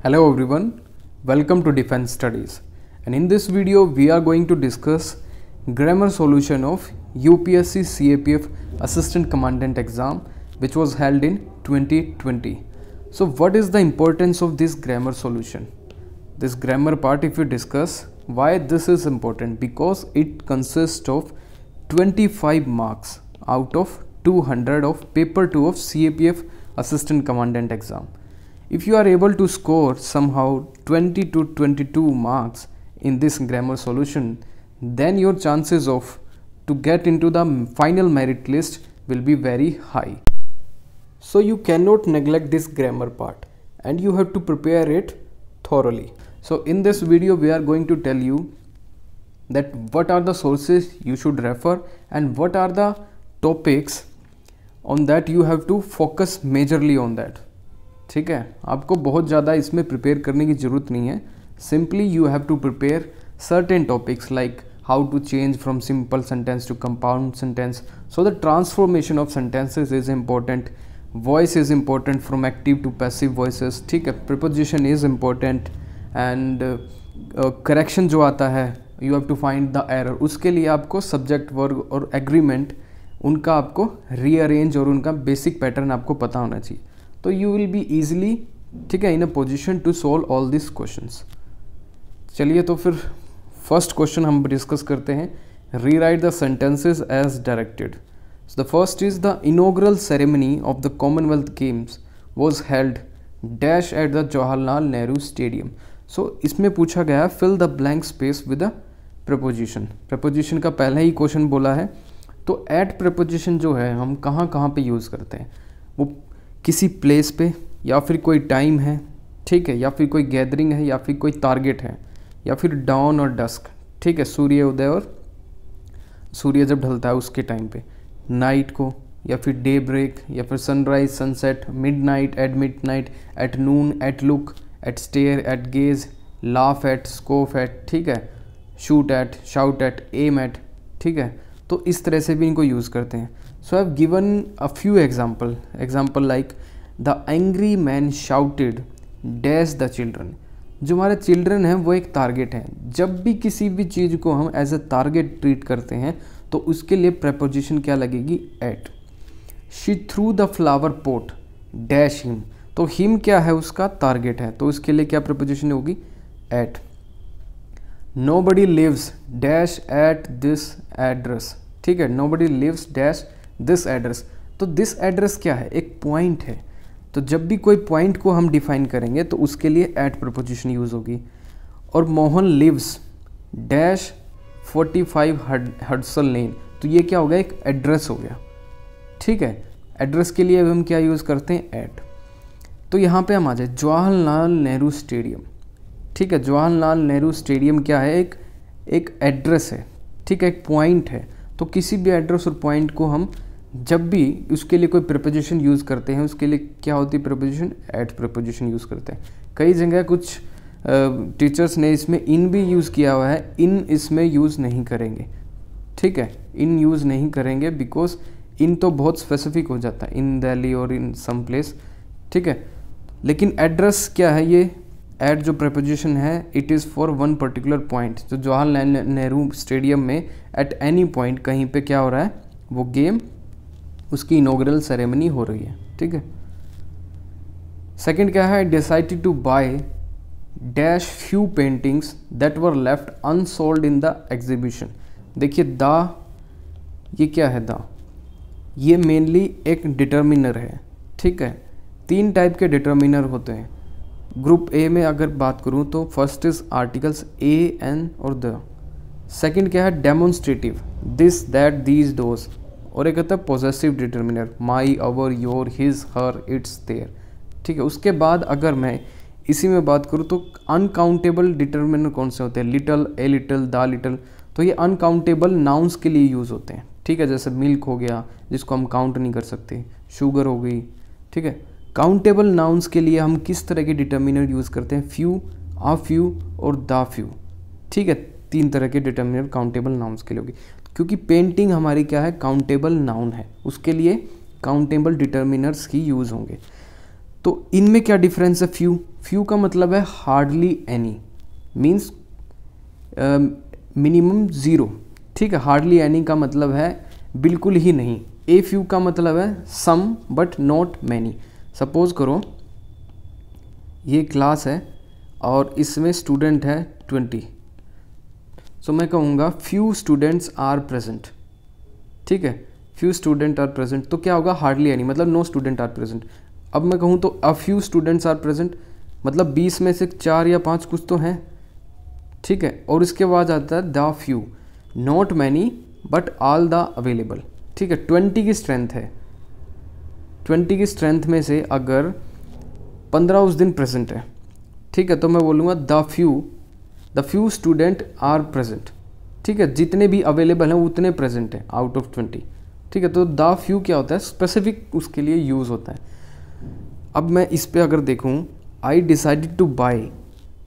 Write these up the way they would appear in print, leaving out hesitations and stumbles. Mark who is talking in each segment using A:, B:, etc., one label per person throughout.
A: Hello everyone, welcome to Defense Studies, and in this video we are going to discuss grammar solution of UPSC CAPF Assistant Commandant exam which was held in 2020. So what is the importance of this grammar solution? This grammar part, if you discuss why this is important, because it consists of 25 marks out of 200 of paper 2 of CAPF Assistant Commandant exam. If you are able to score somehow 20 to 22 marks in this grammar solution, then your chances of to get into the final merit list will be very high. So you cannot neglect this grammar part and you have to prepare it thoroughly. So in this video we are going to tell you that what are the sources you should refer and what are the topics on that you have to focus majorly on that. ठीक है, आपको बहुत ज़्यादा इसमें prepare करने की ज़रूरत नहीं है. Simply you have to prepare certain topics like how to change from simple sentence to compound sentence. So the transformation of sentences is important. Voice is important from active to passive voices. ठीक है, preposition is important and correction जो आता है you have to find the error. उसके लिए आपको subject, verb और agreement उनका आपको रीअरेंज और उनका बेसिक पैटर्न आपको पता होना चाहिए. तो यू विल बी ईजिली, ठीक है, in a position to solve all this questions. चलिए तो फिर फर्स्ट क्वेश्चन हम डिस्कस करते हैं. Rewrite the sentences as directed. The first is the inaugural ceremony of the Commonwealth Games was held dash at the Jawaharlal Nehru stadium. So इसमें पूछा गया है fill the blank space with the preposition. Preposition का पहला ही question बोला है. तो eight preposition जो है हम कहाँ कहाँ पे यूज़ करते हैं, वो किसी प्लेस पे या फिर कोई टाइम है, ठीक है, या फिर कोई गैदरिंग है या फिर कोई टारगेट है या फिर डाउन और डस्क, ठीक है, सूर्य उदय और सूर्य जब ढलता है उसके टाइम पे, नाइट को या फिर डे ब्रेक या फिर sunrise sunset, midnight, at noon, at look, at stare, at gaze, laugh at, scoff at, ठीक है, shoot at, shout at, aim at. ठीक है, तो इस तरह से भी इनको यूज़ करते हैं. So I have given a few example like the angry man shouted dash the children. जो हमारे चिल्ड्रन हैं वो एक टारगेट है. जब भी किसी भी चीज़ को हम एज अ टारगेट ट्रीट करते हैं तो उसके लिए प्रपोजिशन क्या लगेगी, at. She threw the flower pot dash him. तो हिम क्या है, उसका टारगेट है, तो उसके लिए क्या प्रपोजिशन होगी, at. Nobody lives dash at this address. ठीक है, nobody lives dash this address. तो दिस एड्रेस क्या है, एक पॉइंट है. तो जब भी कोई पॉइंट को हम डिफाइन करेंगे तो उसके लिए एट प्रपोजिशन यूज़ होगी. और मोहन लिव्स डैश 45 हडसल लेन. तो ये क्या हो गया, एक एड्रेस हो गया. ठीक है, एड्रेस के लिए हम क्या यूज़ करते हैं, एट. तो यहाँ पे हम आ जाए जवाहरलाल नेहरू स्टेडियम. ठीक है, जवाहरलाल नेहरू स्टेडियम क्या है, एक एड्रेस है. ठीक है, एक पॉइंट है. तो किसी भी एड्रेस और पॉइंट को हम जब भी उसके लिए कोई प्रपोजिशन यूज़ करते हैं उसके लिए क्या होती है प्रपोजिशन, एट प्रपोजिशन यूज़ करते हैं. कई जगह कुछ टीचर्स ने इसमें इन भी यूज़ किया हुआ है. इन इसमें यूज़ नहीं करेंगे. ठीक है, इन यूज़ नहीं करेंगे बिकॉज इन तो बहुत स्पेसिफिक हो जाता है, इन दिल्ली और इन सम प्लेस. ठीक है, लेकिन एड्रेस क्या है, ये एट जो प्रपोजिशन है it is for one particular point. जो जवाहरलाल नेहरू स्टेडियम में एट एनी पॉइंट कहीं पे क्या हो रहा है, वो गेम, उसकी इनॉग्रल सेरेमनी हो रही है. ठीक है. सेकंड क्या है, decided to buy dash few paintings that were left unsold in the exhibition. देखिए द, ये क्या है, द ये मेनली एक डिटर्मिनर है. ठीक है, 3 टाइप के डिटर्मिनर होते हैं. ग्रुप ए में अगर बात करूं तो first is articles a, an और द. सेकंड क्या है, demonstrative, this, that, these, those. और एक होता है possessive determiner, my, our, your, his, her, its, their. ठीक है, उसके बाद अगर मैं इसी में बात करूं तो अनकाउंटेबल डिटर्मिनर कौन से होते हैं, little, a little, the little. तो ये अनकाउंटेबल नाउन्स के लिए यूज़ होते हैं. ठीक है, जैसे मिल्क हो गया जिसको हम काउंट नहीं कर सकते, शुगर हो गई. ठीक है, काउंटेबल नाउन्स के लिए हम किस तरह के डिटर्मिनर यूज़ करते हैं, फ्यू, अ फ्यू और द फ्यू. ठीक है, 3 तरह के डिटर्मिनर काउंटेबल नाउन्स के लिए होगी. क्योंकि पेंटिंग हमारी क्या है, काउंटेबल नाउन है, उसके लिए काउंटेबल डिटर्मिनर्स ही यूज़ होंगे. तो इनमें क्या डिफरेंस है, फ्यू फ्यू का मतलब है hardly any, means minimum zero, ठीक है। हार्डली एनी का मतलब है बिल्कुल ही नहीं। ए फ्यू का मतलब है सम बट नॉट मैनी। सपोज करो ये क्लास है और इसमें स्टूडेंट है 20, सो मैं कहूँगा फ्यू स्टूडेंट्स आर प्रेजेंट, ठीक है। फ्यू स्टूडेंट आर प्रेजेंट, तो क्या होगा, हार्डली एनी मतलब नो स्टूडेंट आर प्रेजेंट। अब मैं कहूँ तो a few students are present, मतलब 20 में से 4 या 5 कुछ तो हैं, ठीक है। और इसके बाद आता है the few, not many but all the available, ठीक है। 20 की स्ट्रेंथ है, 20 की स्ट्रेंथ में से अगर 15 उस दिन प्रेजेंट है, ठीक है, तो मैं बोलूँगा the few student are present, ठीक है। जितने भी अवेलेबल हैं उतने प्रेजेंट हैं आउट ऑफ 20, ठीक है। तो द फ्यू क्या होता है, स्पेसिफिक उसके लिए यूज़ होता है। अब मैं इस पे अगर देखूँ, I decided to buy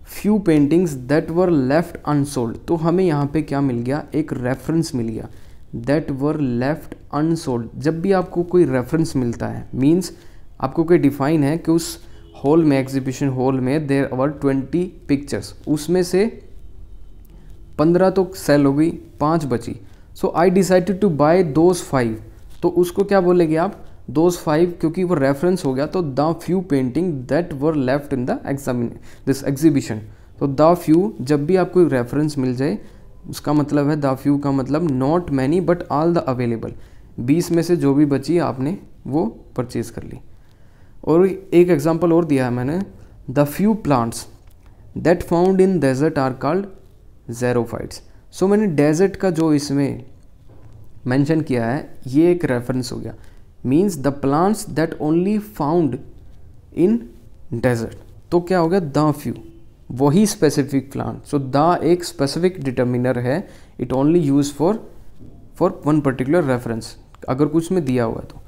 A: few paintings that were left unsold, तो हमें यहाँ पे क्या मिल गया, एक रेफरेंस मिल गया, दैट वर लेफ्ट अनसोल्ड। जब भी आपको कोई रेफरेंस मिलता है, मीन्स आपको कोई डिफाइन है कि उस हॉल में, एग्जीबिशन हॉल में देयर वर 20 पिक्चर्स, उसमें से 15 तो सेल हो गई, 5 बची। So I decided to buy those 5, तो उसको क्या बोलेंगे आप, दोज 5, क्योंकि वो रेफरेंस हो गया। तो the few painting that were left in the this exhibition. तो द फ्यू, जब भी आपको रेफरेंस मिल जाए, उसका मतलब है द फ्यू का मतलब not many but all the available, 20 में से जो भी बची आपने वो परचेज कर ली। और एक एग्जांपल और दिया है मैंने, the few plants that found in desert are called xerophytes. So मैंने डेजर्ट का जो इसमें मेंशन किया है, ये एक रेफरेंस हो गया, means the plants that only found in desert. तो क्या हो गया, द फ्यू, वही स्पेसिफिक प्लांट। सो द एक स्पेसिफिक डिटर्मिनर है, it only use for one particular reference, अगर कुछ में दिया हुआ है तो।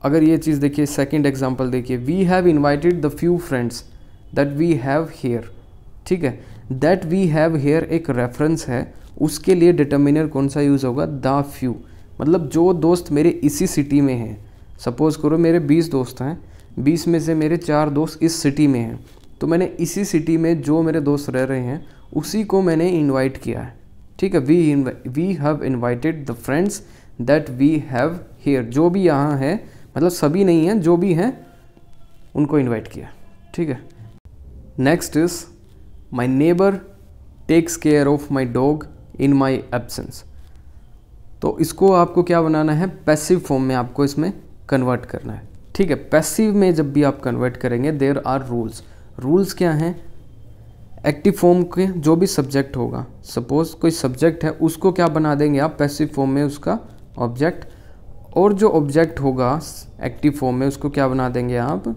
A: अगर ये चीज़ देखिए, सेकंड एग्जांपल देखिए, we have invited the few friends that we have here, ठीक है। दैट वी हैव हेयर एक रेफरेंस है, उसके लिए डिटर्मिनर कौन सा यूज़ होगा, द फ्यू, मतलब जो दोस्त मेरे इसी सिटी में हैं। सपोज करो मेरे 20 दोस्त हैं, 20 में से मेरे 4 दोस्त इस सिटी में हैं, तो मैंने इसी सिटी में जो मेरे दोस्त रह रहे हैं उसी को मैंने इनवाइट किया है, ठीक है। We have invited the friends that we have here, जो भी यहाँ है, मतलब सभी नहीं हैं, जो भी हैं उनको इनवाइट किया, ठीक है। Next is my neighbour takes care of my dog in my absence. तो इसको आपको क्या बनाना है, पैसिव फॉर्म में आपको इसमें कन्वर्ट करना है, ठीक है। पैसिव में जब भी आप कन्वर्ट करेंगे, देयर आर रूल्स। रूल्स क्या हैं, एक्टिव फॉर्म के जो भी सब्जेक्ट होगा, सपोज कोई सब्जेक्ट है, उसको क्या बना देंगे आप पैसिव फॉर्म में, उसका ऑब्जेक्ट। और जो ऑब्जेक्ट होगा एक्टिव फॉर्म में, उसको क्या बना देंगे आप,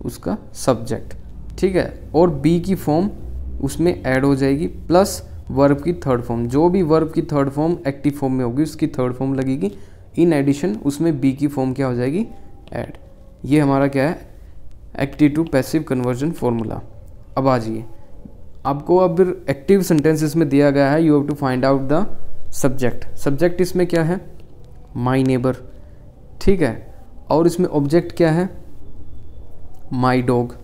A: उसका सब्जेक्ट, ठीक है। और बी की फॉर्म उसमें ऐड हो जाएगी, प्लस वर्ब की थर्ड फॉर्म, जो भी वर्ब की थर्ड फॉर्म एक्टिव फॉर्म में होगी उसकी थर्ड फॉर्म लगेगी। इन एडिशन उसमें बी की फॉर्म क्या हो जाएगी, ऐड। ये हमारा क्या है, active to passive conversion formula. अब आ जाइए, आपको अब एक्टिव सेंटेंसेस में दिया गया है, you have to find out the subject. Subject इसमें क्या है, माई नेबर, ठीक है। और इसमें ऑब्जेक्ट क्या है, माई डॉग,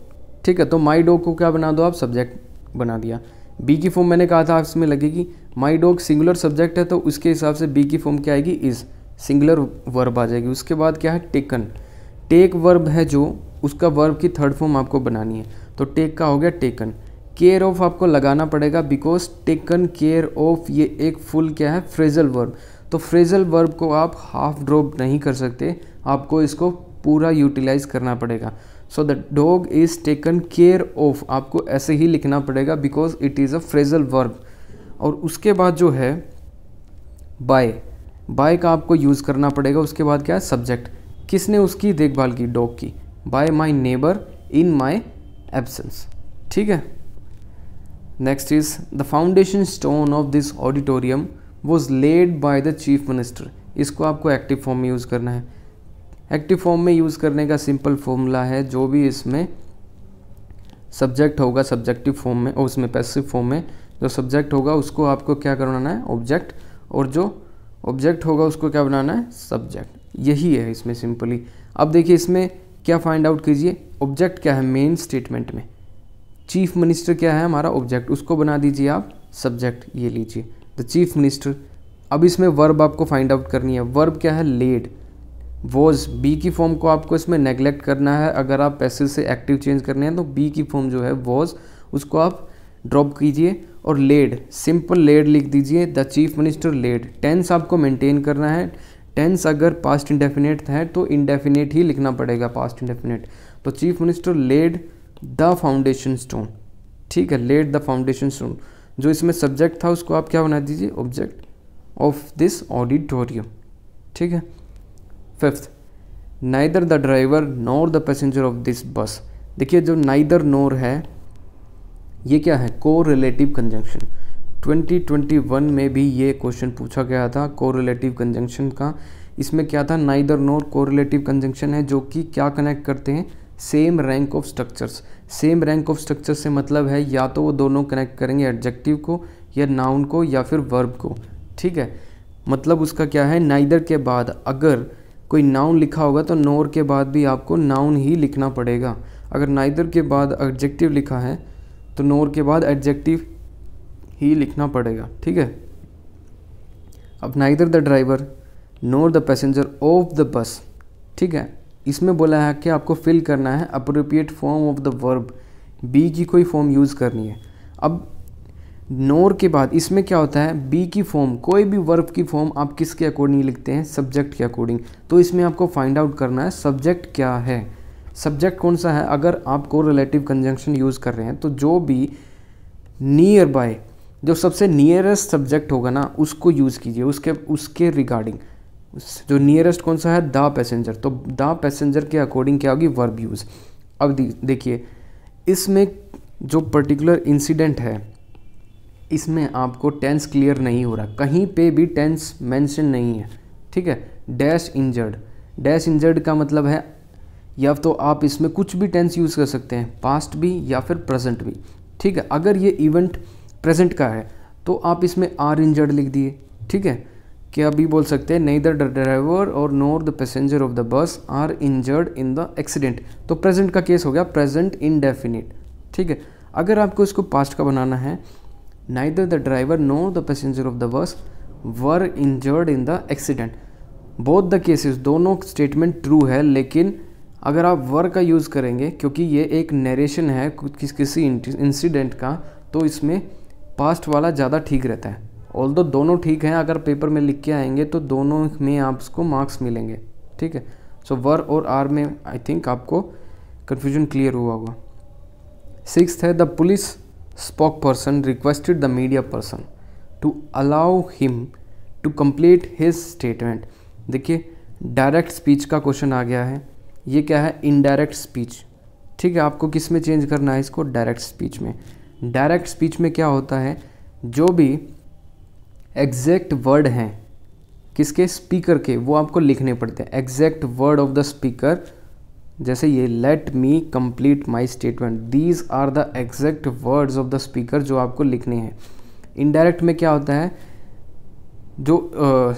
A: ठीक है। तो माई डॉग को क्या बना दो आप, सब्जेक्ट बना दिया। बी की फॉर्म मैंने कहा था इसमें लगेगी, माई डॉग सिंगुलर सब्जेक्ट है तो उसके हिसाब से बी की फॉर्म क्या आएगी, इज, सिंगुलर वर्ब आ जाएगी। उसके बाद क्या है, टेकन, टेक वर्ब है जो, उसका वर्ब की थर्ड फॉर्म आपको बनानी है, तो टेक का हो गया टेकन। केयर ऑफ आपको लगाना पड़ेगा, बिकॉज टेकन केयर ऑफ ये एक फुल क्या है, फ्रेजल वर्ब। तो फ्रेजल वर्ब को आप हाफ ड्रॉप नहीं कर सकते, आपको इसको पूरा यूटिलाइज करना पड़ेगा। So the dog is taken care of, आपको ऐसे ही लिखना पड़ेगा, because it is a phrasal verb. और उसके बाद जो है बाय, बाय का आपको यूज़ करना पड़ेगा। उसके बाद क्या है, सब्जेक्ट, किसने उसकी देखभाल की, डॉग की, bye my neighbour in my absence, ठीक है। Next is the foundation stone of this auditorium was led by the chief minister. इसको आपको एक्टिव फॉर्म में यूज़ करना है। एक्टिव फॉर्म में यूज़ करने का सिंपल फॉर्मूला है, जो भी इसमें सब्जेक्ट होगा सब्जेक्टिव फॉर्म में, और उसमें पैसिव फॉर्म में जो सब्जेक्ट होगा उसको आपको क्या करवाना है, ऑब्जेक्ट, और जो ऑब्जेक्ट होगा उसको क्या बनाना है, सब्जेक्ट। यही है इसमें सिंपली। अब देखिए इसमें क्या फाइंड आउट कीजिए, ऑब्जेक्ट क्या है मेन स्टेटमेंट में, चीफ मिनिस्टर क्या है हमारा ऑब्जेक्ट, उसको बना दीजिए आप सब्जेक्ट, ये लीजिए द चीफ मिनिस्टर। अब इसमें वर्ब आपको फाइंड आउट करनी है। वर्ब क्या है, लेड। वॉज, बी की फॉर्म को आपको इसमें नेग्लेक्ट करना है। अगर आप पैसिव से एक्टिव चेंज करने हैं तो बी की फॉर्म जो है वॉज, उसको आप ड्रॉप कीजिए और लेड, सिंपल लेड लिख दीजिए, the chief minister laid. Tense आपको मेंटेन करना है। टेंस अगर पास्ट इंडेफिनिट है तो इंडेफिनिट ही लिखना पड़ेगा, पास्ट इंडेफिनिट। तो chief minister laid the foundation stone, ठीक है, लेड द फाउंडेशन स्टोन। जो इसमें सब्जेक्ट था उसको आप क्या बना दीजिए, ऑब्जेक्ट ऑफ दिस ऑडिटोरियम, ठीक है। Fifth, neither the driver nor the passenger of this बस। देखिए जो नाइदर नॉर है ये क्या है, कोरिलेटिव कंजंक्शन। 2021 में भी ये क्वेश्चन पूछा गया था कोरिलेटिव कंजंक्शन का। इसमें क्या था, नाइदर नॉर कोरिलेटिव कंजंक्शन है जो कि क्या कनेक्ट करते हैं, same rank of structures. Same rank of structure से मतलब है या तो वो दोनों कनेक्ट करेंगे एडजेक्टिव को या नाउन को या फिर वर्ब को, ठीक है। मतलब उसका क्या है, नाइदर के बाद अगर कोई नाउन लिखा होगा तो नॉर के बाद भी आपको नाउन ही लिखना पड़ेगा। अगर नाइदर के बाद एडजेक्टिव लिखा है तो नॉर के बाद एडजेक्टिव ही लिखना पड़ेगा, ठीक है। अब neither the driver nor the passenger of the बस, ठीक है। इसमें बोला है कि आपको फिल करना है appropriate form of the verb, be की कोई फॉर्म यूज़ करनी है। अब नॉर के बाद इसमें क्या होता है, बी की फॉर्म, कोई भी वर्ब की फॉर्म आप किसके अकॉर्डिंग लिखते हैं, सब्जेक्ट के अकॉर्डिंग। तो इसमें आपको फाइंड आउट करना है सब्जेक्ट क्या है, सब्जेक्ट कौन सा है। अगर आप कोरिलेटिव कंजंक्शन यूज़ कर रहे हैं तो जो भी नियर बाय, जो सबसे नियरेस्ट सब्जेक्ट होगा ना उसको यूज़ कीजिए, उसके रिगार्डिंग। जो नियरेस्ट कौन सा है, द पैसेंजर, तो द पैसेंजर के अकॉर्डिंग क्या होगी, वर्ब यूज़। अब देखिए इसमें जो पर्टिकुलर इंसिडेंट है इसमें आपको टेंस क्लियर नहीं हो रहा, कहीं पे भी टेंस मेंशन नहीं है, ठीक है। डैश इंजर्ड, डैश इंजर्ड का मतलब है या तो आप इसमें कुछ भी टेंस यूज़ कर सकते हैं, पास्ट भी या फिर प्रेजेंट भी, ठीक है। अगर ये इवेंट प्रेजेंट का है तो आप इसमें आर इंजर्ड लिख दिए, ठीक है। क्या भी बोल सकते हैं, नेदर द ड्राइवर और nor the passenger of the bus are injured in the accident, तो प्रेजेंट का केस हो गया प्रेजेंट इंडेफिनिट, ठीक है। अगर आपको इसको पास्ट का बनाना है, neither the driver nor the passenger of the बस वर injured in the accident. Both the cases, दोनों स्टेटमेंट ट्रू है, लेकिन अगर आप वर का यूज़ करेंगे क्योंकि ये एक नरेशन है किसी इंसिडेंट का, तो इसमें पास्ट वाला ज़्यादा ठीक रहता है। ऑल्दो दोनों ठीक हैं, अगर पेपर में लिख के आएंगे तो दोनों में आपको मार्क्स मिलेंगे, ठीक है। सो वर और आर में आई थिंक आपको कन्फ्यूजन क्लियर हुआ होगा। सिक्स्थ है, the police spoke person requested the media person to allow him to complete his statement. देखिए डायरेक्ट स्पीच का क्वेश्चन आ गया है, ये क्या है, इनडायरेक्ट स्पीच, ठीक है। आपको किस में चेंज करना है इसको, डायरेक्ट स्पीच में। डायरेक्ट स्पीच में क्या होता है, जो भी एग्जैक्ट वर्ड हैं किसके, स्पीकर के, वो आपको लिखने पड़ते हैं। Exact word of the speaker, जैसे ये let me complete my statement, these are the exact words of the speaker जो आपको लिखने हैं। इनडायरेक्ट में क्या होता है, जो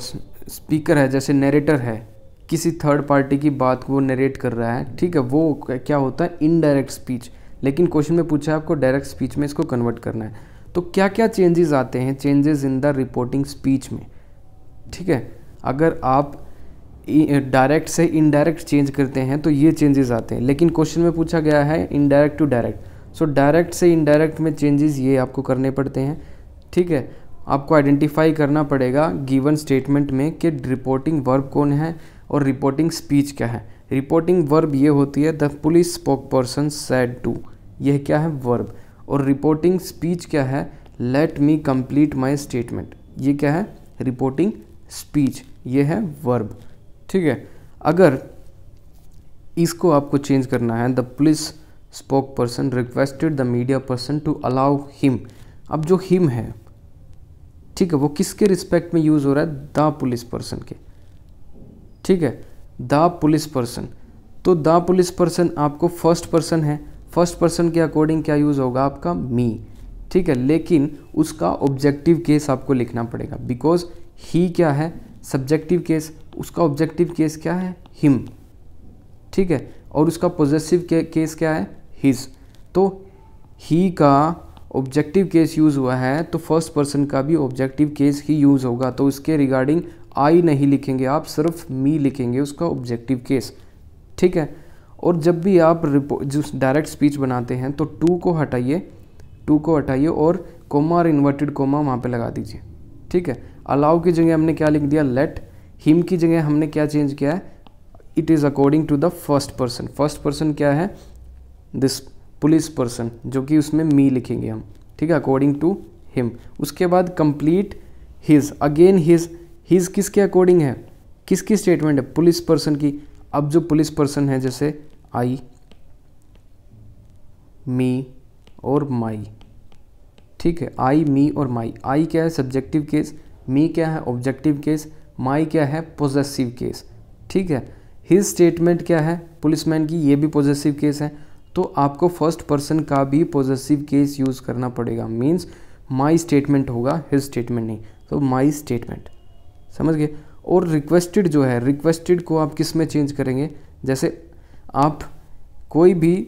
A: स्पीकर है जैसे नरेटर है, किसी थर्ड पार्टी की बात को वो नरेट कर रहा है, ठीक है, वो क्या होता है, इनडायरेक्ट स्पीच। लेकिन क्वेश्चन में पूछा है आपको डायरेक्ट स्पीच में इसको कन्वर्ट करना है। तो क्या क्या चेंजेस आते हैं, changes in the reporting speech में, ठीक है। अगर आप डायरेक्ट से इनडायरेक्ट चेंज करते हैं तो ये चेंजेस आते हैं, लेकिन क्वेश्चन में पूछा गया है indirect to direct. So direct से इनडायरेक्ट में चेंजेस ये आपको करने पड़ते हैं, ठीक है। आपको आइडेंटिफाई करना पड़ेगा गिवन स्टेटमेंट में कि रिपोर्टिंग वर्ब कौन है और रिपोर्टिंग स्पीच क्या है। रिपोर्टिंग वर्ब ये होती है the police spoke person said to, यह क्या है, वर्ब। और रिपोर्टिंग स्पीच क्या है, let me complete my statement, ये क्या है, रिपोर्टिंग स्पीच, ये है वर्ब, ठीक है। अगर इसको आपको चेंज करना है, the police spoke person requested the media person to allow him. अब जो हिम है, ठीक है, वो किसके रिस्पेक्ट में यूज़ हो रहा है, द पुलिस पर्सन के, ठीक है, द पुलिस पर्सन। तो द पुलिस पर्सन आपको फर्स्ट पर्सन है, फर्स्ट पर्सन के अकॉर्डिंग क्या यूज़ होगा आपका, मी, ठीक है। लेकिन उसका ऑब्जेक्टिव केस आपको लिखना पड़ेगा, बिकॉज ही क्या है, सब्जेक्टिव केस, उसका ऑब्जेक्टिव केस क्या है, हिम, ठीक है। और उसका पॉजेसिव केस क्या है, हिज। तो ही का ऑब्जेक्टिव केस यूज़ हुआ है तो फर्स्ट पर्सन का भी ऑब्जेक्टिव केस ही यूज़ होगा, तो उसके रिगार्डिंग आई नहीं लिखेंगे आप, सिर्फ मी लिखेंगे उसका ऑब्जेक्टिव केस, ठीक है। और जब भी आप जो डायरेक्ट स्पीच बनाते हैं तो टू को हटाइए और कोमा और इन्वर्टेड कोमा वहाँ पे लगा दीजिए, ठीक है। अलाउ की जगह हमने क्या लिख दिया, लेट। हिम की जगह हमने क्या चेंज किया है, it is according to the first person. First person क्या है, दिस पुलिस पर्सन, जो कि उसमें मी लिखेंगे हम, ठीक है, अकॉर्डिंग टू हिम। उसके बाद कंप्लीट हिज, अगेन हिज किसके अकॉर्डिंग है, किसकी स्टेटमेंट है, पुलिस पर्सन की। अब जो पुलिस पर्सन है जैसे आई, मी और माई, ठीक है, आई, मी और माई। आई क्या है, सब्जेक्टिव केस, मी क्या है, ऑब्जेक्टिव केस, माई क्या है, पोजेसिव केस, ठीक है। हिज स्टेटमेंट क्या है, पुलिसमैन की, ये भी पोजेसिव केस है, तो आपको फर्स्ट पर्सन का भी पॉजेसिव केस यूज़ करना पड़ेगा। मींस माई स्टेटमेंट होगा, हिज स्टेटमेंट नहीं, तो माई स्टेटमेंट, समझ गए। और रिक्वेस्टेड जो है, रिक्वेस्टेड को आप किस में चेंज करेंगे, जैसे आप कोई भी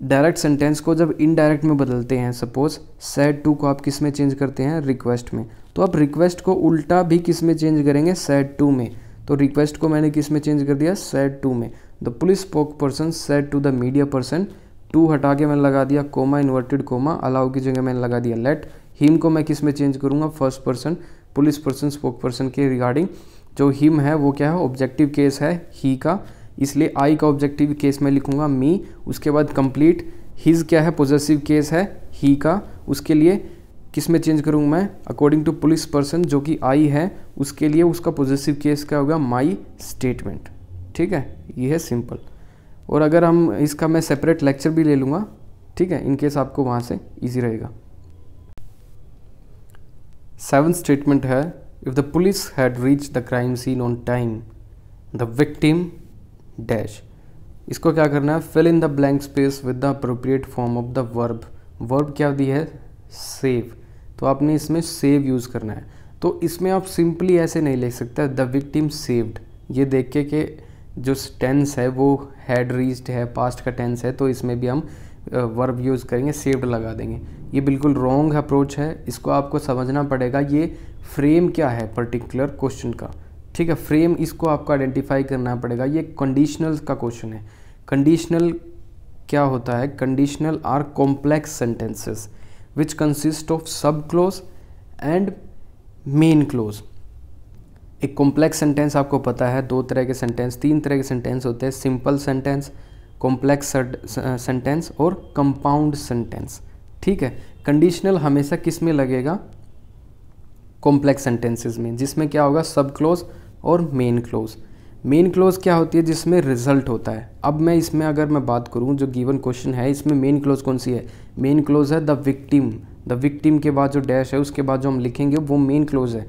A: डायरेक्ट सेंटेंस को जब इनडायरेक्ट में बदलते हैं, सपोज सैड टू को आप किस में चेंज करते हैं, रिक्वेस्ट में, तो आप रिक्वेस्ट को उल्टा भी किस में चेंज करेंगे, सैड टू में। तो रिक्वेस्ट को मैंने किस में चेंज कर दिया, सैड टू में। The police spoke person said to the media person, to हटा के मैंने लगा दिया कोमा, इन्वर्टेड कोमा, अलाउ की जगह मैंने लगा दिया लेट। हिम को मैं किस में चेंज करूँगा, first person, police person spoke person के रिगार्डिंग। जो हिम है वो क्या है, ऑब्जेक्टिव केस है ही का, इसलिए आई का ऑब्जेक्टिव केस में लिखूंगा मी। उसके बाद कंप्लीट, हिज क्या है, पॉजेसिव केस है ही का, उसके लिए किस में चेंज करूँगा मैं, अकॉर्डिंग टू पुलिस पर्सन जो कि आई है, उसके लिए उसका पॉजेसिव केस क्या होगा, माई स्टेटमेंट, ठीक है। ये है सिंपल। और अगर हम इसका मैं सेपरेट लेक्चर भी ले लूँगा, ठीक है, इनकेस आपको वहाँ से ईजी रहेगा। 7th स्टेटमेंट है, if the police had reach the crime scene on time the victim dash. इसको क्या करना है, fill in the blank space with the appropriate form of the verb. Verb क्या दी है, सेव, तो आपने इसमें सेव यूज़ करना है। तो इसमें आप सिंपली ऐसे नहीं लिख सकते द विक्टिम सेव्ड, ये देख के कि जो टेंस है वो हैड रीच्ड है, पास्ट का टेंस है, तो इसमें भी हम वर्ब यूज़ करेंगे, सेव्ड लगा देंगे। ये बिल्कुल रॉन्ग अप्रोच है, इसको आपको समझना पड़ेगा। ये फ्रेम क्या है पर्टिकुलर क्वेश्चन का, ठीक है, फ्रेम इसको आपको आइडेंटिफाई करना पड़ेगा। ये कंडीशनल का क्वेश्चन है। कंडीशनल क्या होता है, conditional are complex sentences which consist of sub clause and main clause. एक कॉम्प्लेक्स सेंटेंस आपको पता है, दो तरह के सेंटेंस, तीन तरह के सेंटेंस होते हैं, सिंपल सेंटेंस, कॉम्प्लेक्स सेंटेंस और कंपाउंड सेंटेंस, ठीक है। कंडीशनल हमेशा किस में लगेगा, कॉम्प्लेक्स सेंटेंसेस में, जिसमें क्या होगा, सब क्लोज और मेन क्लोज। मेन क्लोज क्या होती है, जिसमें रिजल्ट होता है। अब मैं इसमें अगर मैं बात करूं, जो गिवन क्वेश्चन है इसमें मेन क्लोज कौन सी है, मेन क्लोज है द विक्टिम। द विक्टिम के बाद जो डैश है उसके बाद जो हम लिखेंगे वो मेन क्लोज है।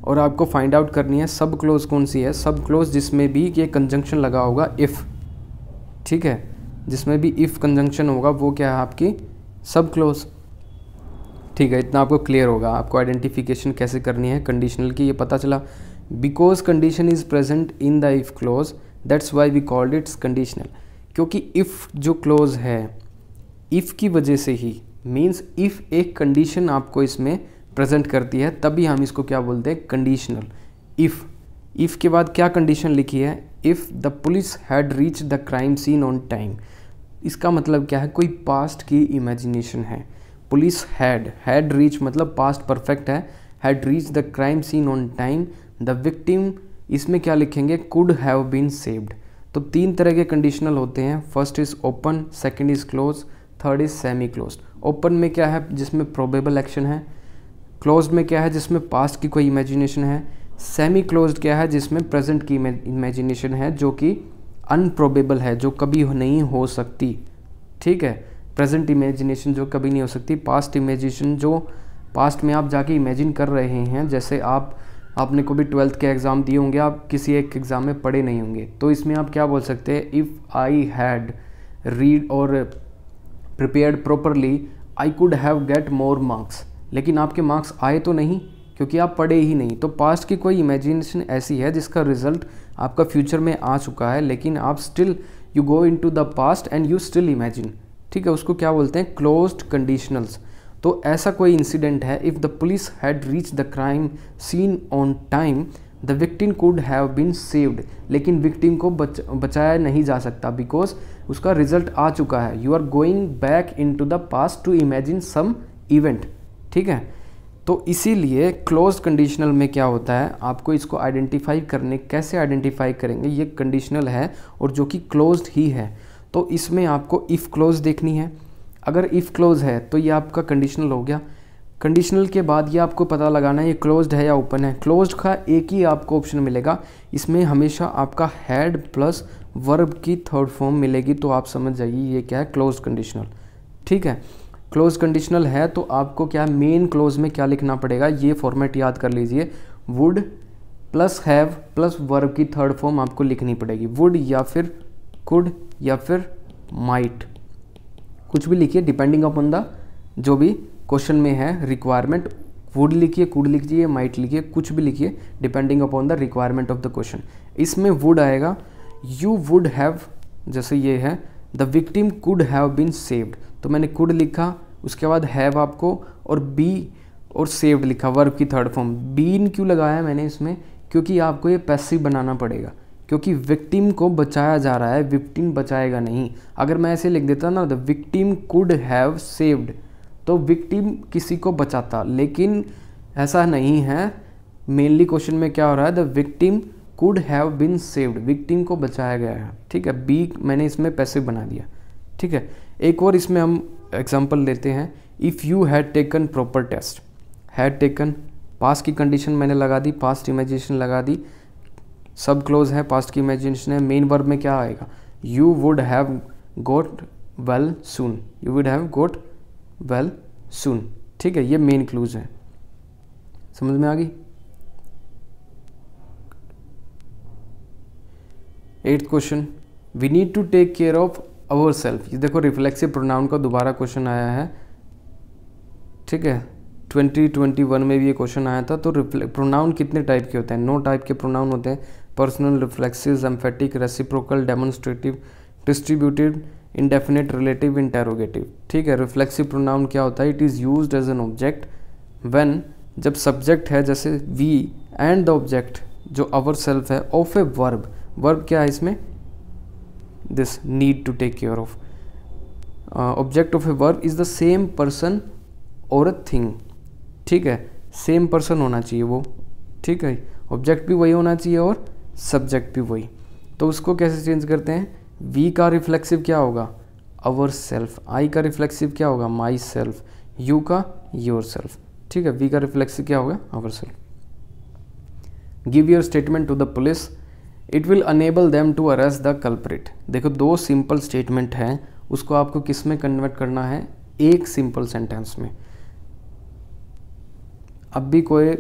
A: और आपको फाइंड आउट करनी है सब क्लोज कौन सी है, सब क्लोज जिसमें भी ये कंजंक्शन लगा होगा इफ़, ठीक है, जिसमें भी इफ़ कंजंक्शन होगा वो क्या है आपकी सब क्लोज, ठीक है। इतना आपको क्लियर होगा, आपको आइडेंटिफिकेशन कैसे करनी है कंडीशनल की, ये पता चला। Because condition is present in the if clause that's why we called it's conditional. क्योंकि इफ़ जो क्लोज है, इफ़ की वजह से ही, मीन्स इफ़ एक कंडीशन आपको इसमें प्रेजेंट करती है तभी हम इसको क्या बोलते हैं, कंडीशनल। इफ़ के बाद क्या कंडीशन लिखी है, if the police had reach the crime scene on time. इसका मतलब क्या है, कोई पास्ट की इमेजिनेशन है। पुलिस हैड रीच मतलब पास्ट परफेक्ट है, had reach the crime scene on time the victim, इसमें क्या लिखेंगे, कुड हैव बीन सेव्ड। तो तीन तरह के कंडीशनल होते हैं, first is open, second is close, third is semi close. Open में क्या है, जिसमें प्रोबेबल एक्शन है, क्लोज्ड में क्या है, जिसमें पास्ट की कोई इमेजिनेशन है, सेमी क्लोज्ड क्या है, जिसमें प्रेजेंट की इमेजिनेशन है जो कि अनप्रोबेबल है, जो कभी नहीं हो सकती, ठीक है। प्रेजेंट इमेजिनेशन जो कभी नहीं हो सकती, पास्ट इमेजिनेशन जो पास्ट में आप जाके इमेजिन कर रहे हैं। जैसे आपने को भी 12th के एग्ज़ाम दिए होंगे, आप किसी एक एग्ज़ाम में पढ़े नहीं होंगे, तो इसमें आप क्या बोल सकते हैं, इफ़ आई हैड रीड और prepared properly I could have get more marks. लेकिन आपके मार्क्स आए तो नहीं, क्योंकि आप पढ़े ही नहीं। तो पास्ट की कोई इमेजिनेशन ऐसी है जिसका रिजल्ट आपका फ्यूचर में आ चुका है, लेकिन आप still you go into the past and you still imagine, ठीक है, उसको क्या बोलते हैं, क्लोज्ड कंडीशनल्स। तो ऐसा कोई इंसिडेंट है, if the police had reach the crime scene on time the victim could have been saved, लेकिन विक्टिम को बचाया नहीं जा सकता बिकॉज उसका रिजल्ट आ चुका है। You are going back into the past to imagine some event, ठीक है। तो इसीलिए क्लोज कंडीशनल में क्या होता है, आपको इसको आइडेंटिफाई करने, कैसे आइडेंटिफाई करेंगे, ये कंडीशनल है और जो कि क्लोज्ड ही है। तो इसमें आपको इफ़ क्लोज देखनी है। अगर इफ़ क्लोज है तो ये आपका कंडीशनल हो गया। कंडीशनल के बाद ये आपको पता लगाना है ये क्लोज्ड है या ओपन है। क्लोज्ड का एक ही आपको ऑप्शन मिलेगा, इसमें हमेशा आपका हैड प्लस वर्ब की थर्ड फॉर्म मिलेगी। तो आप समझ जाइए ये क्या है, क्लोज्ड कंडीशनल, ठीक है। क्लोज कंडीशनल है तो आपको क्या मेन क्लोज में क्या लिखना पड़ेगा, ये फॉर्मेट याद कर लीजिए, would plus have plus verb की थर्ड फॉर्म आपको लिखनी पड़ेगी। वुड या फिर कुड या फिर माइट, कुछ भी लिखिए डिपेंडिंग अपॉन द जो भी क्वेश्चन में है रिक्वायरमेंट। वुड लिखिए, कुड लिखिए, माइट लिखिए, कुछ भी लिखिए depending upon the requirement of the question. इसमें वुड आएगा, यू वुड हैव, जैसे ये है the victim could have been saved, तो मैंने कुड लिखा, उसके बाद हैव आपको और बी और सेव्ड लिखा, वर्ब की थर्ड फॉर्म। बीन क्यों लगाया मैंने इसमें, क्योंकि आपको ये पैसिव बनाना पड़ेगा, क्योंकि विक्टिम को बचाया जा रहा है, विक्टिम बचाएगा नहीं। अगर मैं ऐसे लिख देता ना, the victim could have saved, तो विक्टिम किसी को बचाता, लेकिन ऐसा नहीं है। मेनली क्वेश्चन में क्या हो रहा है, the victim could have been saved, victim को बचाया गया है, ठीक है। बी मैंने इसमें पैसिव बना दिया, ठीक है। एक और इसमें हम एग्जांपल लेते हैं, if you had taken proper test. Had taken past की कंडीशन मैंने लगा दी, पास्ट इमेजिनेशन लगा दी, सब क्लोज है, पास्ट की इमेजिनेशन है। मेन वर्ब में क्या आएगा, you would have got well soon, you would have got well soon, ठीक है। ये मेन क्लूज है, समझ में आ गई। 8th question, we need to take care of ourself. ये देखो रिफ्लेक्सिव प्रोनाउन का दोबारा क्वेश्चन आया है, ठीक है। 2021 में भी ये क्वेश्चन आया था। तो प्रोनाउन कितने टाइप के होते हैं, 9 टाइप के प्रोनाउन होते हैं, personal, reflexive, emphatic, reciprocal, demonstrative, distributed, indefinite, relative, interrogative, ठीक है। रिफ्लेक्सिव प्रोनाउन क्या होता है, it is used as an object when, जब सब्जेक्ट है जैसे वी एंड द ऑब्जेक्ट जो अवर सेल्फ है ऑफ ए वर्ब। वर्ब क्या है इसमें, this need to take care of. Object of a verb is the same person और a thing, ठीक है। सेम पर्सन होना चाहिए वो, ठीक है। ऑब्जेक्ट भी वही होना चाहिए और सब्जेक्ट भी वही। तो उसको कैसे चेंज करते हैं, वी का रिफ्लेक्सिव क्या होगा, अवर सेल्फ। आई का रिफ्लेक्सिव क्या होगा, माई सेल्फ। यू का योर सेल्फ, ठीक है। वी का रिफ्लेक्सिव क्या होगा, ourself. Give your statement to the police, it will enable them to arrest the culprit. देखो 2 सिंपल स्टेटमेंट हैं, उसको आपको किस में कन्वर्ट करना है, एक सिंपल सेंटेंस में। अब भी कोई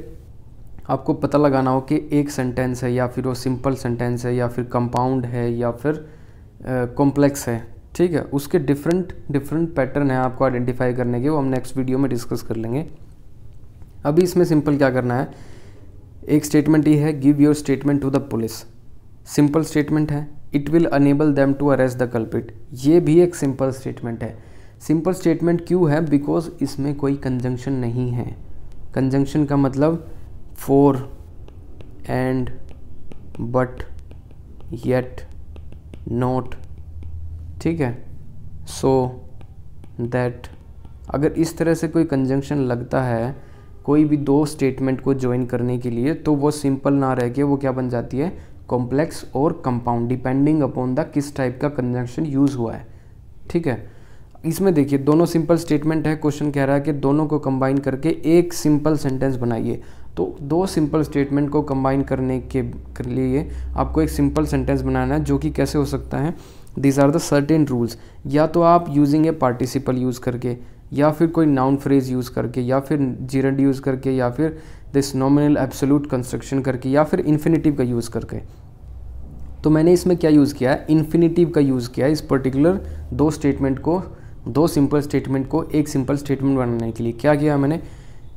A: आपको पता लगाना हो कि एक सेंटेंस है या फिर वो सिंपल सेंटेंस है या फिर कंपाउंड है या फिर कॉम्प्लेक्स है, ठीक है। उसके डिफरेंट पैटर्न है आपको आइडेंटिफाई करने के, वो हम नेक्स्ट वीडियो में डिस्कस कर लेंगे। अभी इसमें सिंपल क्या करना है, एक स्टेटमेंट ही है, give your statement to the police. Simple statement है, it will enable them to arrest the culprit, ये भी एक सिंपल स्टेटमेंट है। सिंपल स्टेटमेंट क्यों है, बिकॉज इसमें कोई कंजंक्शन नहीं है। कंजंक्शन का मतलब for, and, but, yet, not, ठीक है, सो, दैट। अगर इस तरह से कोई कंजंक्शन लगता है कोई भी 2 स्टेटमेंट को ज्वाइन करने के लिए, तो वो सिंपल ना रह के वो क्या बन जाती है, कॉम्प्लेक्स और कंपाउंड, डिपेंडिंग अपॉन द किस टाइप का कंजंक्शन यूज़ हुआ है, ठीक है। इसमें देखिए दोनों सिंपल स्टेटमेंट है, क्वेश्चन कह रहा है कि दोनों को कंबाइन करके एक सिंपल सेंटेंस बनाइए। तो 2 सिंपल स्टेटमेंट को कंबाइन करने के लिए आपको एक सिंपल सेंटेंस बनाना है, जो कि कैसे हो सकता है, these are the certain rules. या तो आप यूजिंग ए पार्टिसिपल यूज़ करके, या फिर कोई नाउन फ्रेज यूज़ करके, या फिर जिरंड यूज़ करके, या फिर दिस नॉमिनल एब्सोल्यूट कंस्ट्रक्शन करके, या फिर इन्फिनिटिव का यूज़ करके। तो मैंने इसमें क्या यूज़ किया है, इन्फिनिटिव का यूज़ किया है इस पर्टिकुलर 2 स्टेटमेंट को, 2 सिंपल स्टेटमेंट को एक सिंपल स्टेटमेंट बनाने के लिए। क्या किया मैंने,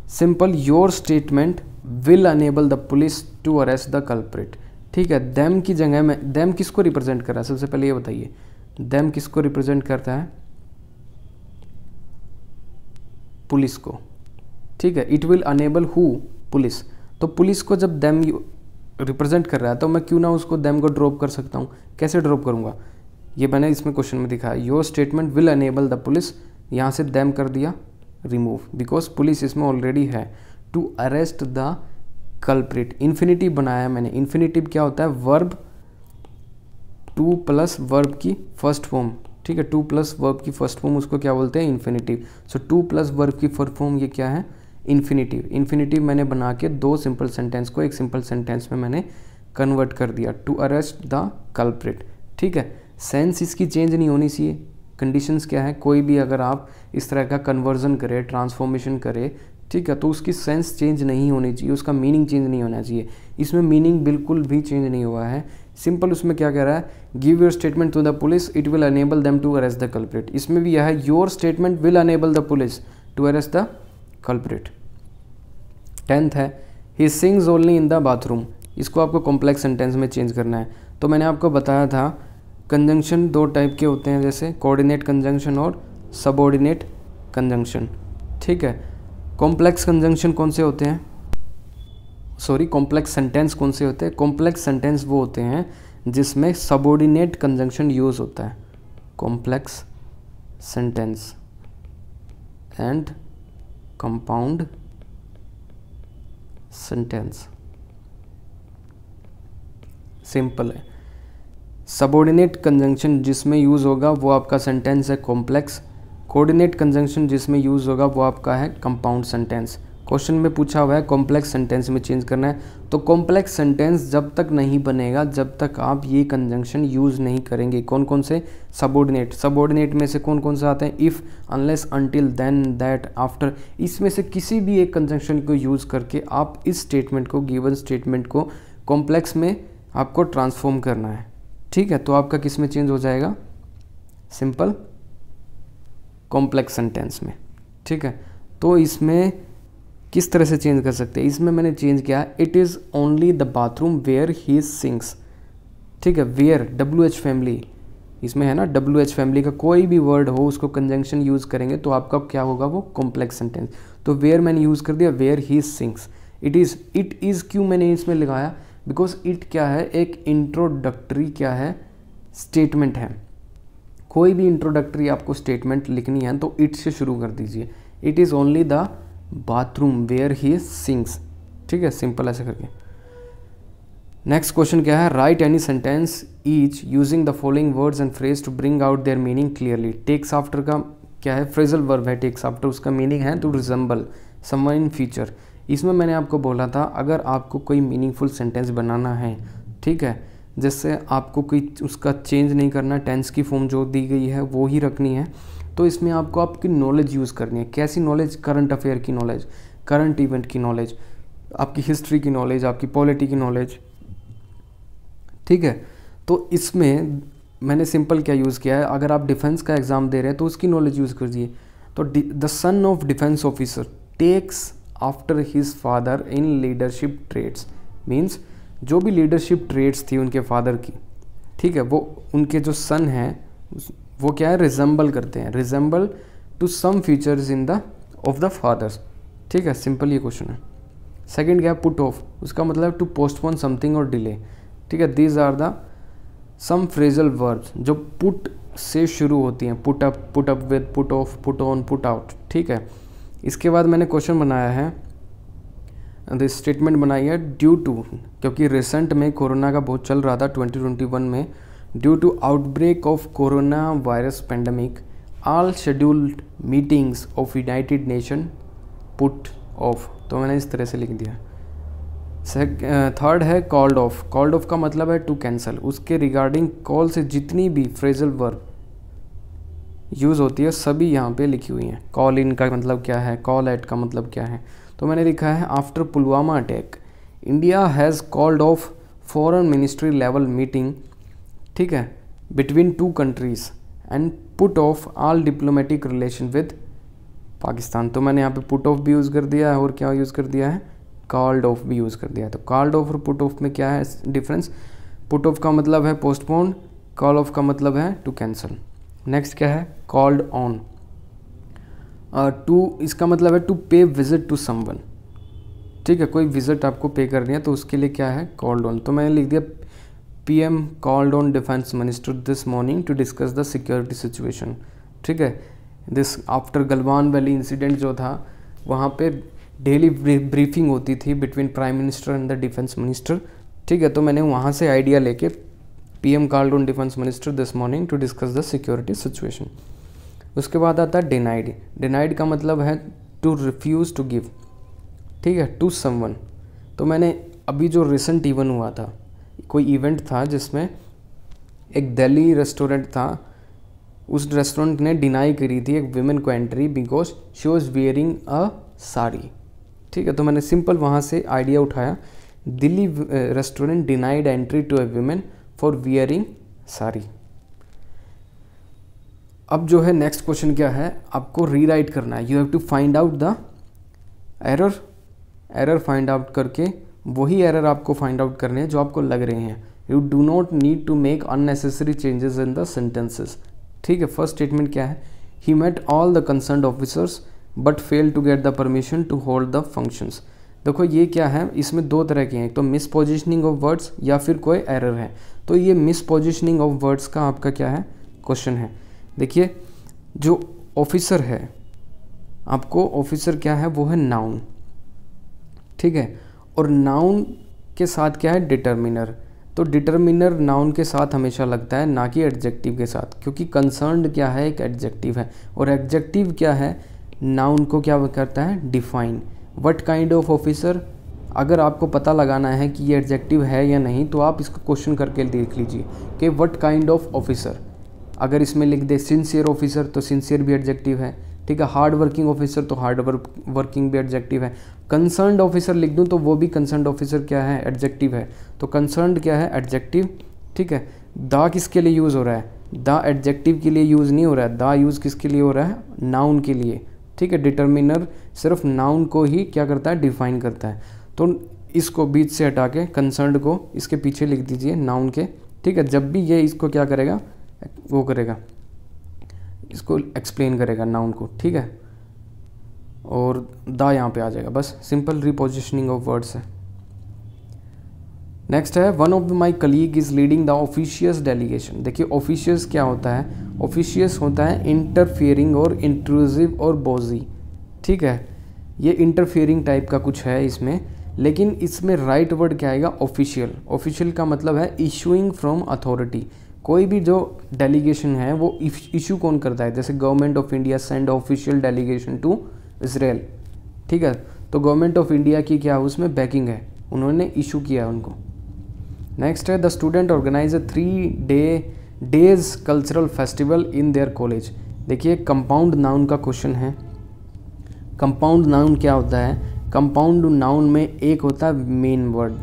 A: simple your statement will enable the police to arrest the culprit, ठीक है। देम की जगह में, देम किसको रिप्रेजेंट कर रहा है, सबसे पहले ये बताइए, देम किसको रिप्रेजेंट करता है, पुलिस को, ठीक है। It will enable who, police. तो पुलिस को जब देम रिप्रेजेंट कर रहा है तो मैं क्यों ना उसको देम को ड्रॉप कर सकता हूँ। कैसे ड्रॉप करूँगा, ये मैंने इसमें क्वेश्चन में दिखाया। Your statement will enable the police, यहाँ से देम कर दिया रिमूव, बिकॉज पुलिस इसमें ऑलरेडी है। To arrest the culprit, infinitive बनाया मैंने। इन्फिनिटिव क्या होता है, वर्ब टू प्लस वर्ब की फर्स्ट फॉर्म, ठीक है। टू प्लस वर्ब की फर्स्ट फॉर्म उसको क्या बोलते हैं, infinitive. So to plus verb की फर्स्ट फॉर्म ये क्या है, इन्फिनिटिव। इन्फिनिटिव मैंने बना के दो सिंपल सेंटेंस को एक सिंपल सेंटेंस में मैंने कन्वर्ट कर दिया, टू अरेस्ट द कल्प्रिट, ठीक है। सेंस इसकी चेंज नहीं होनी चाहिए। कंडीशंस क्या है, कोई भी अगर आप इस तरह का कन्वर्जन करें, ट्रांसफॉर्मेशन करें, ठीक है, तो उसकी सेंस चेंज नहीं होनी चाहिए, उसका मीनिंग चेंज नहीं होना चाहिए। इसमें मीनिंग बिल्कुल भी चेंज नहीं हुआ है। सिंपल उसमें क्या कह रहा है, give your statement to the police, it will enable them to arrest the culprit. इसमें भी यह है, your statement will enable the police to arrest the culprit. 10th है, he sings only in the bathroom. इसको आपको complex sentence में change करना है। तो मैंने आपको बताया था कंजंक्शन दो टाइप के होते हैं, जैसे कोऑर्डिनेट कंजंक्शन और सबऑर्डिनेट कंजंक्शन, ठीक है। कॉम्प्लेक्स कंजंक्शन कौन से होते हैं, सॉरी कॉम्प्लेक्स सेंटेंस कौन से होते हैं। कॉम्प्लेक्स सेंटेंस वो होते हैं जिसमें सबऑर्डिनेट कंजंक्शन यूज होता है। Complex sentence and compound sentence, simple है। सबऑर्डिनेट कंजंक्शन जिसमें यूज़ होगा वो आपका सेंटेंस है कॉम्प्लेक्स। कोऑर्डिनेट कंजंक्शन जिसमें यूज़ होगा वो आपका है कंपाउंड सेंटेंस। क्वेश्चन में पूछा हुआ है कॉम्प्लेक्स सेंटेंस में चेंज करना है, तो कॉम्प्लेक्स सेंटेंस जब तक नहीं बनेगा जब तक आप ये कंजंक्शन यूज़ नहीं करेंगे। कौन कौन से, सबऑर्डिनेट। सबऑर्डिनेट में से कौन कौन से आते हैं, if, unless, until, then, that, after. इसमें से किसी भी एक कंजंक्शन को यूज़ करके आप इस स्टेटमेंट को, गिवन स्टेटमेंट को कॉम्प्लेक्स में आपको ट्रांसफॉर्म करना है, ठीक है। तो आपका किस में चेंज हो जाएगा, सिंपल कॉम्प्लेक्स सेंटेंस में, ठीक है। तो इसमें किस तरह से चेंज कर सकते हैं, इसमें मैंने चेंज किया, it is only the bathroom where he sings, ठीक है। वेयर, WH फैमिली, इसमें है ना WH फैमिली का कोई भी वर्ड हो उसको कंजंक्शन यूज़ करेंगे तो आपका क्या होगा, वो कॉम्प्लेक्स सेंटेंस। तो वेयर मैंने यूज़ कर दिया, where he sings. It is क्यों मैंने इसमें लगाया, बिकॉज इट क्या है, एक इंट्रोडक्टरी क्या है, स्टेटमेंट है। कोई भी इंट्रोडक्टरी आपको स्टेटमेंट लिखनी है तो इट से शुरू कर दीजिए। It is only the bathroom where he sings, ठीक है, सिंपल ऐसे करके। नेक्स्ट क्वेश्चन क्या है, write any sentence each using the following words and phrase to bring out their meaning clearly. Takes after का क्या है, फ्रेजल वर्ब है टेक्स आफ्टर, उसका मीनिंग है to resemble someone in future. इसमें मैंने आपको बोला था अगर आपको कोई मीनिंगफुल सेंटेंस बनाना है, ठीक है, जिससे आपको कोई उसका चेंज नहीं करना, टेंस की फॉर्म जो दी गई है वो ही रखनी है, तो इसमें आपको आपकी नॉलेज यूज़ करनी है। कैसी नॉलेज, करंट अफेयर की नॉलेज, करंट इवेंट की नॉलेज, आपकी हिस्ट्री की नॉलेज, आपकी पॉलिटी की नॉलेज, ठीक है। तो इसमें मैंने सिंपल क्या यूज़ किया है, अगर आप डिफेंस का एग्ज़ाम दे रहे हैं तो उसकी नॉलेज यूज़ कीजिए। तो the son of defence officer takes after his father in leadership traits, means जो भी लीडरशिप ट्रेड्स थी उनके फादर की, ठीक है, वो उनके जो सन हैं वो क्या है, रिजेंबल करते हैं, resemble to some features in the of the fathers, ठीक है, सिंपल ये क्वेश्चन है। सेकंड क्या है, पुट ऑफ, उसका मतलब टू पोस्टपोन समथिंग और डिले, ठीक है। These are the some phrasal verbs जो पुट से शुरू होती हैं, put up with, put off, put on, put out, ठीक है। इसके बाद मैंने क्वेश्चन बनाया है, स्टेटमेंट बनाई है ड्यू टू, क्योंकि रिसेंट में कोरोना का बहुत चल रहा था 2021 में, due to outbreak of corona virus pandemic all scheduled meetings of United Nation put off. तो मैंने इस तरह से लिख दिया। थर्ड है कॉल्ड ऑफ। कॉल्ड ऑफ का मतलब है टू कैंसल, उसके रिगार्डिंग कॉल से जितनी भी फ्रेजल वर्ब यूज़ होती है सभी यहाँ पे लिखी हुई हैं। कॉल इन का मतलब क्या है, कॉल एट का मतलब क्या है, तो मैंने लिखा है after Pulwama attack India has called off foreign ministry level meeting, ठीक है, between two countries and put off all diplomatic relation with Pakistan. तो मैंने यहाँ पे पुट ऑफ भी यूज़ कर दिया है और क्या यूज़ कर दिया है, कॉल्ड ऑफ भी यूज़ कर दिया है। तो कॉल्ड ऑफ और पुट ऑफ में क्या है डिफरेंस, पुट ऑफ का मतलब है पोस्टपोन, कॉल ऑफ का मतलब है टू कैंसल। नेक्स्ट क्या है, कॉल्ड ऑन। टू, इसका मतलब है टू पे विजिट टू समवन, ठीक है, कोई विजिट आपको पे करनी है तो उसके लिए क्या है, कॉल्ड ऑन। तो मैंने लिख दिया PM called on defence minister this morning to discuss the security situation, ठीक है। This after Galwan valley incident जो था वहाँ पे डेली ब्रीफिंग होती थी between prime minister and the defence minister, ठीक है। तो मैंने वहाँ से आइडिया लेके PM called on defence minister this morning to discuss the security situation. उसके बाद आता है डिनाइड। डिनाइड का मतलब है टू रिफ्यूज़ टू गिव, ठीक है, टू समवन। तो मैंने अभी जो रिसेंट इवेंट हुआ था, कोई इवेंट था जिसमें एक दिल्ली रेस्टोरेंट था, उस रेस्टोरेंट ने डिनाई करी थी एक विमेन को entry because she was wearing a sari, ठीक है। तो मैंने सिंपल वहाँ से आइडिया उठाया, Delhi restaurant denied entry to a women for wearing sari. अब जो है नेक्स्ट क्वेश्चन क्या है, आपको रीराइट करना है। You have to find out the error find out करके वही एरर आपको फाइंड आउट करने हैं जो आपको लग रहे हैं। You do not need to make unnecessary changes in the sentences, ठीक है। फर्स्ट स्टेटमेंट क्या है, he met all the concerned officers but fail to get the permission to hold the functions. देखो ये क्या है, इसमें दो तरह के हैं, एक तो मिस पोजिशनिंग ऑफ वर्ड्स या फिर कोई एरर है। तो ये मिस पोजिशनिंग ऑफ वर्ड्स का आपका क्या है, क्वेश्चन है। देखिए जो ऑफिसर है, आपको ऑफिसर क्या है, वो है नाउन, ठीक है। और नाउन के साथ क्या है, डिटर्मिनर। तो डिटर्मिनर नाउन के साथ हमेशा लगता है, ना कि एडजेक्टिव के साथ, क्योंकि कंसर्न्ड क्या है, एक एडजेक्टिव है, और एडजेक्टिव क्या है, नाउन को क्या करता है, define. What kind of officer, अगर आपको पता लगाना है कि ये एडजेक्टिव है या नहीं तो आप इसको क्वेश्चन करके देख लीजिए कि व्हाट काइंड ऑफ ऑफिसर। अगर इसमें लिख दे सिंसियर ऑफिसर तो सिंसियर भी एडजेक्टिव है, ठीक है। हार्ड वर्किंग ऑफिसर तो हार्ड वर्किंग भी एडजेक्टिव है। कंसर्न्ड ऑफिसर लिख दूं तो वो भी कंसर्न्ड ऑफिसर क्या है, एडजेक्टिव है। तो कंसर्न्ड क्या है, एडजेक्टिव, ठीक है। द किसके लिए यूज़ हो रहा है, द एडजेक्टिव के लिए यूज़ नहीं हो रहा है, द यूज़ किसके लिए हो रहा है, नाउन के लिए, ठीक है। डिटर्मिनर सिर्फ नाउन को ही क्या करता है, डिफाइन करता है। तो इसको बीच से हटा के कंसर्न्ड को इसके पीछे लिख दीजिए नाउन के, ठीक है। जब भी ये इसको क्या करेगा, वो करेगा, इसको एक्सप्लेन करेगा नाउन को, ठीक है। और द यहाँ पे आ जाएगा, बस सिंपल रिपोजिशनिंग ऑफ वर्ड्स है। नेक्स्ट है, one of my colleague is leading the officious delegation. देखिए ऑफिशियस क्या होता है, ऑफिशियस होता है इंटरफियरिंग और इंट्रूसिव और बोजी, ठीक है। ये इंटरफियरिंग टाइप का कुछ है इसमें, लेकिन इसमें राइट वर्ड क्या आएगा, ऑफिशियल। ऑफिशियल का मतलब है इशूइंग फ्रॉम अथॉरिटी। कोई भी जो डेलीगेशन है वो इशू कौन करता है, जैसे government of India send official delegation to Israel, ठीक है। तो गवर्नमेंट ऑफ इंडिया की क्या उसमें बैकिंग है, उन्होंने इशू किया है उनको। नेक्स्ट है, the student organize a 3 days cultural festival in their college. देखिए कंपाउंड नाउन का क्वेश्चन है। कंपाउंड नाउन क्या होता है, कंपाउंड नाउन में एक होता है मेन वर्ड,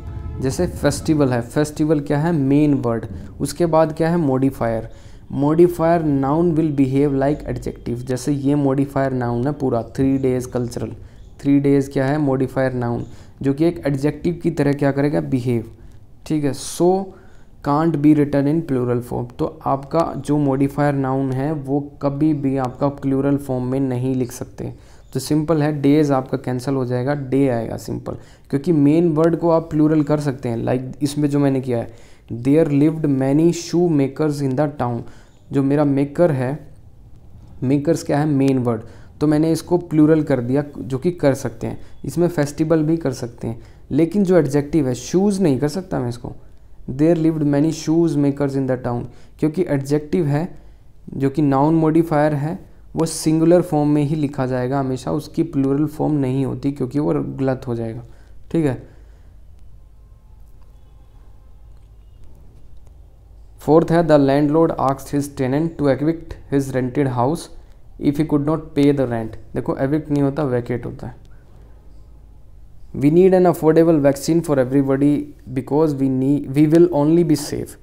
A: जैसे फेस्टिवल है, फेस्टिवल क्या है, मेन वर्ड। उसके बाद क्या है, modifier. Modifier noun will behave like adjective, जैसे ये मॉडिफायर नाउन है पूरा 3 days कल्चरल। 3 days क्या है, मॉडिफायर नाउन, जो कि एक एडजेक्टिव की तरह क्या करेगा, बिहेव, ठीक है। So can't be written in plural form. तो आपका जो मॉडिफायर नाउन है वो कभी भी आपका प्लूरल फॉर्म में नहीं लिख सकते। तो सिंपल है, डेज आपका कैंसिल हो जाएगा, डे आएगा सिंपल, क्योंकि मेन वर्ड को आप प्लूरल कर सकते हैं। लाइक इसमें जो मैंने किया है, there lived many shoe makers in the town. जो मेरा मेकर है, मेकर्स क्या है, मेन वर्ड, तो मैंने इसको प्लूरल कर दिया, जो कि कर सकते हैं। इसमें फेस्टिवल भी कर सकते हैं, लेकिन जो एडजेक्टिव है, शूज़ नहीं कर सकता मैं इसको। There lived many shoes makers in the town, क्योंकि एडजेक्टिव है जो कि नाउन मॉडिफायर है, वो सिंगुलर फॉर्म में ही लिखा जाएगा हमेशा, उसकी प्लूरल फॉर्म नहीं होती, क्योंकि वो गलत हो जाएगा, ठीक है। फोर्थ है, the landlord asked his tenant to evict his rented house if he could not pay the rent. देखो एविक्ट नहीं होता, वैकेट होता है। We need an affordable vaccine for everybody because we will only be safe.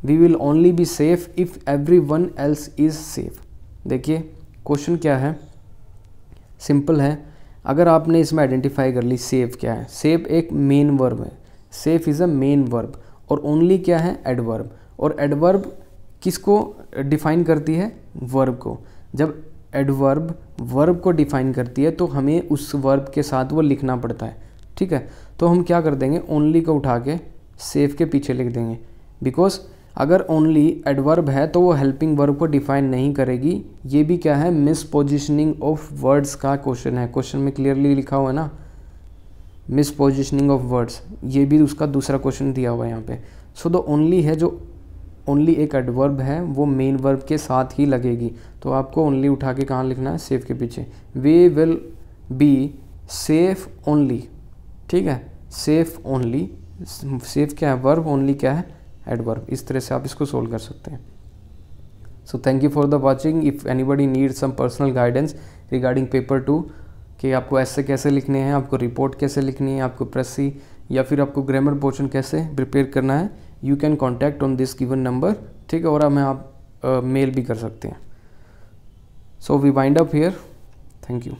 A: We will only be safe if everyone else is safe. देखिए question क्या है, simple है। अगर आपने इसमें आइडेंटिफाई कर ली सेफ क्या है, सेफ एक मेन वर्ब है, safe is a main verb, और ओनली क्या है, एडवर्ब। और एडवर्ब किसको डिफाइन करती है, वर्ब को। जब एडवर्ब वर्ब को डिफाइन करती है तो हमें उस वर्ब के साथ वो लिखना पड़ता है, ठीक है। तो हम क्या कर देंगे, ओनली को उठा के सेफ के पीछे लिख देंगे, बिकॉज अगर ओनली एडवर्ब है तो वो हेल्पिंग वर्ब को डिफाइन नहीं करेगी। ये भी क्या है, मिस पोजिशनिंग ऑफ वर्ड्स का क्वेश्चन है, क्वेश्चन में क्लियरली लिखा हुआ है ना, मिस पोजिशनिंग ऑफ वर्ड्स, ये भी उसका दूसरा क्वेश्चन दिया हुआ है यहाँ पे। सो द ओनली है, जो ओनली एक एडवर्ब है वो मेन वर्ब के साथ ही लगेगी, तो आपको ओनली उठा के कहाँ लिखना है, सेफ के पीछे। We will be safe only, ठीक है, सेफ ओनली, सेफ क्या है वर्ब, ओनली क्या है एडवर्ब। इस तरह से आप इसको सोल्व कर सकते हैं। So thank you for the watching. If anybody need some personal guidance regarding paper 2 कि आपको ऐसे कैसे लिखने हैं, आपको रिपोर्ट कैसे लिखनी है, आपको प्रेसी या फिर आपको ग्रामर पोर्शन कैसे प्रिपेयर करना है, you can contact on this given number, ठीक है, और हमें आप मेल भी कर सकते हैं। So we wind up here, thank you.